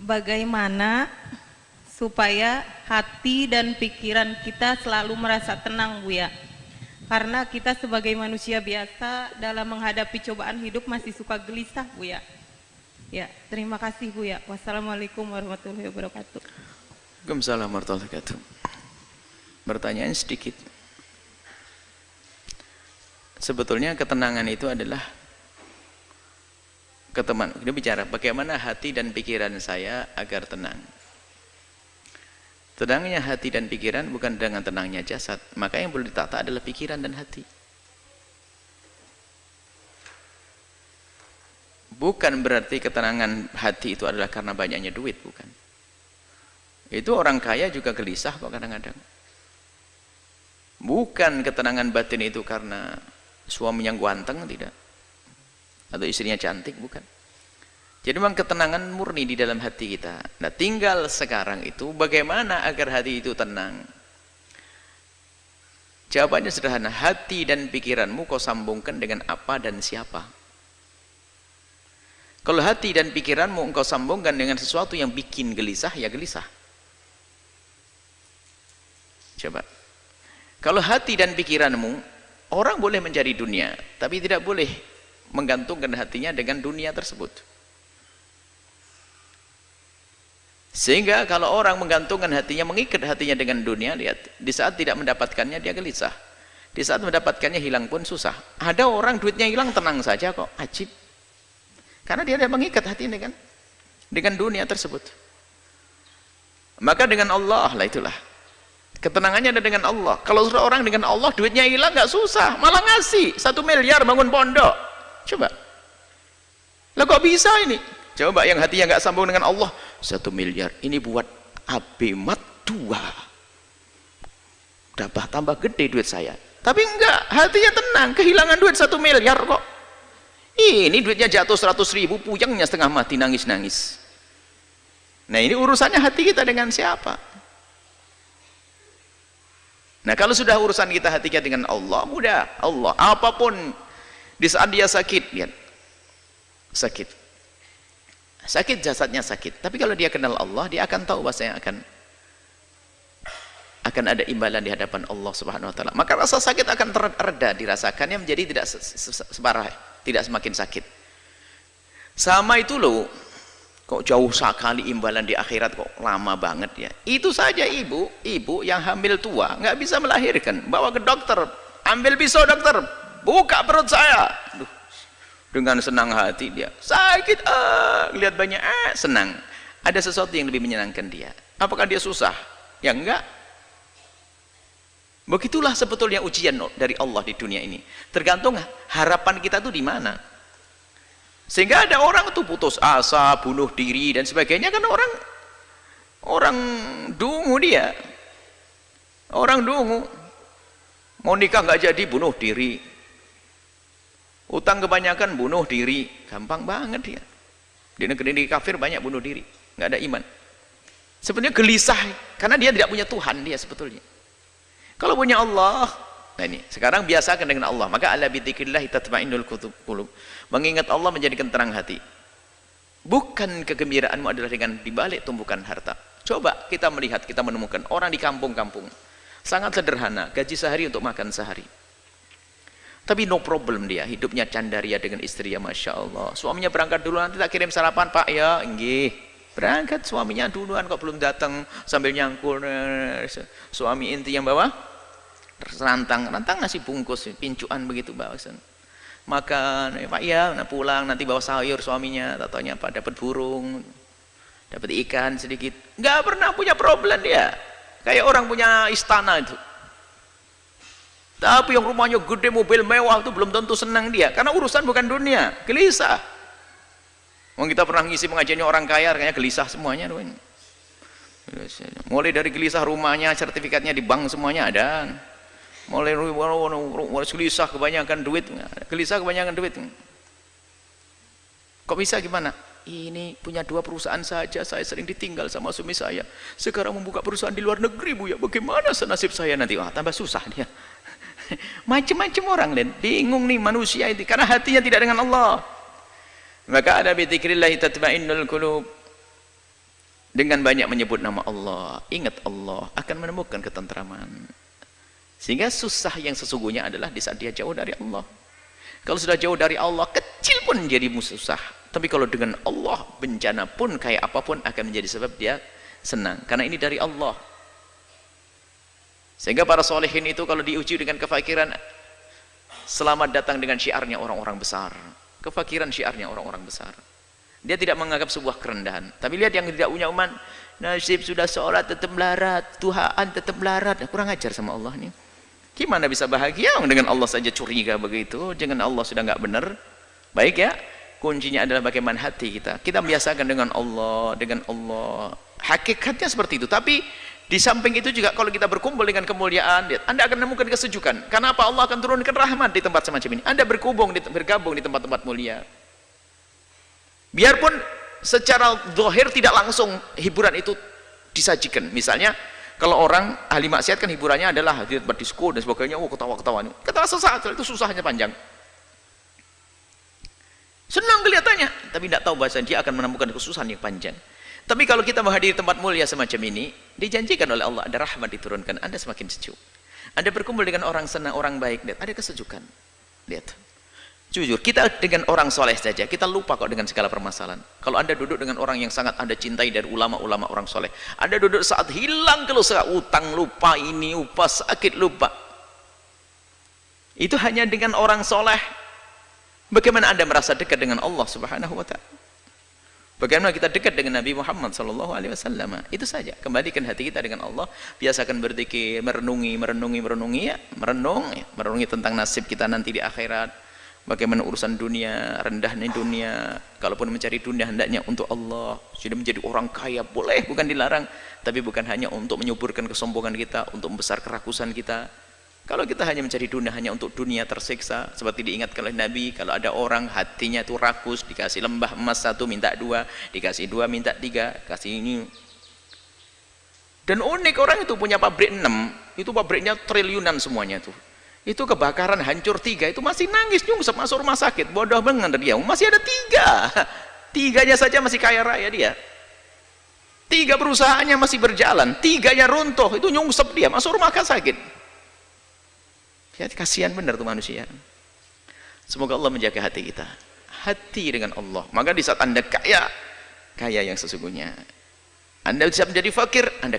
bagaimana supaya hati dan pikiran kita selalu merasa tenang, Bu ya? Karena kita sebagai manusia biasa dalam menghadapi cobaan hidup masih suka gelisah, Bu ya. Ya, terima kasih, Bu ya. Wassalamualaikum warahmatullahi wabarakatuh. Waalaikumsalam warahmatullahi wabarakatuh. Pertanyaan sedikit. Sebetulnya ketenangan itu adalah dia bicara bagaimana hati dan pikiran saya agar tenang. Tenangnya hati dan pikiran bukan dengan tenangnya jasad. Maka yang perlu ditata adalah pikiran dan hati. Bukan berarti ketenangan hati itu adalah karena banyaknya duit, bukan. Itu orang kaya juga gelisah kok kadang-kadang. Bukan ketenangan batin itu karena suaminya ganteng, tidak. Atau istrinya cantik, bukan. Jadi memang ketenangan murni di dalam hati kita. Nah, tinggal sekarang itu bagaimana agar hati itu tenang. Jawabannya sederhana, hati dan pikiranmu kau sambungkan dengan apa dan siapa. Kalau hati dan pikiranmu engkau sambungkan dengan sesuatu yang bikin gelisah, ya gelisah. Coba. Kalau hati dan pikiranmu, orang boleh mencari dunia, tapi tidak boleh menggantungkan hatinya dengan dunia tersebut. Sehingga kalau orang menggantungkan hatinya, mengikat hatinya dengan dunia, lihat, di saat tidak mendapatkannya dia gelisah. Di saat mendapatkannya hilang pun susah. Ada orang duitnya hilang tenang saja kok, ajib. Karena dia tidak mengikat hatinya dengan dunia tersebut. Maka dengan Allah lah itulah. Ketenangannya ada dengan Allah. Kalau sudah orang dengan Allah, duitnya hilang nggak susah, malah ngasih 1 miliar bangun pondok. Coba. Lah kok bisa ini? Coba yang hatinya nggak sambung dengan Allah, 1 miliar ini buat abemat 2. Dapat tambah gede duit saya. Tapi enggak, hatinya tenang, kehilangan duit 1 miliar kok. Ini duitnya jatuh 100.000, puyengnya setengah mati, nangis-nangis. Nah, ini urusannya hati kita dengan siapa? Nah, kalau sudah urusan kita hati kita dengan Allah, mudah. Allah, apapun. Di saat dia sakit, lihat, sakit jasadnya sakit, tapi kalau dia kenal Allah, dia akan tahu bahwasanya akan ada imbalan di hadapan Allah Subhanahu wa taala. Maka rasa sakit akan terreda dirasakannya, menjadi tidak separah, tidak semakin sakit. Sama itu loh, kok jauh sekali imbalan di akhirat, kok lama banget ya. Itu saja ibu yang hamil tua nggak bisa melahirkan, bawa ke dokter, ambil pisau dokter, buka perut saya. Aduh, dengan senang hati dia sakit, lihat banyak, senang. Ada sesuatu yang lebih menyenangkan dia. Apakah dia susah? Ya enggak. Begitulah sebetulnya ujian dari Allah di dunia ini. Tergantung harapan kita tuh di mana. Sehingga ada orang tuh putus asa, bunuh diri dan sebagainya, kan orang dungu dia. Orang dungu. Mau nikah nggak jadi, bunuh diri. Utang kebanyakan, bunuh diri. Gampang banget dia. Di negeri kafir banyak bunuh diri, nggak ada iman. Sebenarnya gelisah karena dia tidak punya Tuhan dia sebetulnya. Kalau punya Allah, nah ini sekarang biasakan dengan Allah. Maka ala bidzikrillah tatma'innul qulub. Mengingat Allah menjadikan tenang hati. Bukan kegembiraanmu adalah dengan dibalik tumpukan harta. Coba kita melihat, kita menemukan orang di kampung-kampung sangat sederhana, gaji sehari untuk makan sehari. Tapi no problem dia, hidupnya candaria dengan istri ya, Masya Allah. Suaminya berangkat dulu, nanti tak kirim sarapan Pak ya, enggih. Berangkat suaminya duluan kok belum datang, sambil nyangkul. Suami inti yang bawa rantang ngasih bungkus, pincuan begitu bawa. Makan, Pak ya, nah pulang nanti bawa sayur suaminya, tatanya Pak dapat burung, dapat ikan sedikit. Nggak pernah punya problem dia, kayak orang punya istana itu. Tapi yang rumahnya gede, mobil mewah itu belum tentu senang dia, karena urusan bukan dunia, gelisah. Kita pernah ngisi pengajiannya orang kaya, kayaknya gelisah semuanya. Mulai dari gelisah rumahnya, sertifikatnya di bank semuanya ada. Mulai gelisah kebanyakan duit, gelisah kebanyakan duit. Kok bisa gimana? Ini punya 2 perusahaan saja, saya sering ditinggal sama suami saya. Sekarang membuka perusahaan di luar negeri, Bu ya. Bagaimana senasib saya nanti? Wah, tambah susah dia. Macam-macam orang dan bingung nih manusia itu karena hatinya tidak dengan Allah. Maka ada bidzikrillah tatma'innul qulub. dengan banyak menyebut nama Allah, ingat Allah, akan menemukan ketentraman. Sehingga susah yang sesungguhnya adalah di saat dia jauh dari Allah. Kalau sudah jauh dari Allah, kecil pun jadi susah. Tapi kalau dengan Allah, bencana pun kayak apapun akan menjadi sebab dia senang. Karena ini dari Allah. Sehingga para solehin itu kalau diuji dengan kefakiran, selamat datang dengan syiarnya orang-orang besar. Kefakiran syiarnya orang-orang besar. Dia tidak menganggap sebuah kerendahan. Tapi lihat yang tidak punya iman, nasib sudah sholat tetap melarat, Tuhan tetap melarat. Kurang ajar sama Allah nih. Gimana bisa bahagia dengan Allah saja curiga begitu? Jangan Allah sudah nggak benar. Baik ya, kuncinya adalah bagaimana hati kita. Kita biasakan dengan Allah, dengan Allah. Hakikatnya seperti itu. Tapi di samping itu juga kalau kita berkumpul dengan kemuliaan, Anda akan menemukan kesejukan. Kenapa Allah akan turunkan rahmat di tempat semacam ini? Anda bergabung di tempat-tempat mulia. Biarpun secara zahir tidak langsung hiburan itu disajikan. Misalnya kalau orang ahli maksiat kan hiburannya adalah di tempat disko dan sebagainya, ketawa-ketawa. Kata sesaat itu susahnya panjang. Senang kelihatannya, tapi tidak tahu bahasa dia akan menemukan kesusahan yang panjang. Tapi kalau kita menghadiri tempat mulia semacam ini, dijanjikan oleh Allah ada rahmat diturunkan, Anda semakin sejuk. Anda berkumpul dengan orang senang, orang baik, lihat ada kesejukan. Lihat. Jujur, kita dengan orang soleh saja, kita lupa kok dengan segala permasalahan. Kalau Anda duduk dengan orang yang sangat Anda cintai dari ulama-ulama orang soleh, Anda duduk saat hilang kalau utang lupa, ini lupa, sakit lupa. Itu hanya dengan orang soleh. Bagaimana Anda merasa dekat dengan Allah Subhanahu wa ta'ala? Bagaimana kita dekat dengan Nabi Muhammad SAW? Itu saja. Kembalikan hati kita dengan Allah. Biasakan berzikir, merenungi ya. Merenungi tentang nasib kita nanti di akhirat. Bagaimana urusan dunia, rendahnya dunia. Kalaupun mencari dunia hendaknya untuk Allah. Sudah menjadi orang kaya boleh, bukan dilarang. Tapi bukan hanya untuk menyuburkan kesombongan kita, untuk membesar kerakusan kita. Kalau kita hanya mencari dunia hanya untuk dunia tersiksa, seperti diingatkan oleh Nabi, kalau ada orang hatinya itu rakus, dikasih lembah emas 1 minta 2, dikasih 2 minta 3, kasih ini. Dan unik orang itu punya pabrik 6, itu pabriknya triliunan semuanya tuh. Itu kebakaran hancur 3, itu masih nangis nyungsep masuk rumah sakit, bodoh banget dia. Masih ada 3. 3-nya saja masih kaya raya dia. 3 perusahaannya masih berjalan, 3-nya runtuh, itu nyungsep dia masuk rumah sakit. Ya, kasihan benar tuh manusia. Semoga Allah menjaga hati kita. Hati dengan Allah. Maka di saat Anda kaya yang sesungguhnya. Anda bisa menjadi fakir, Anda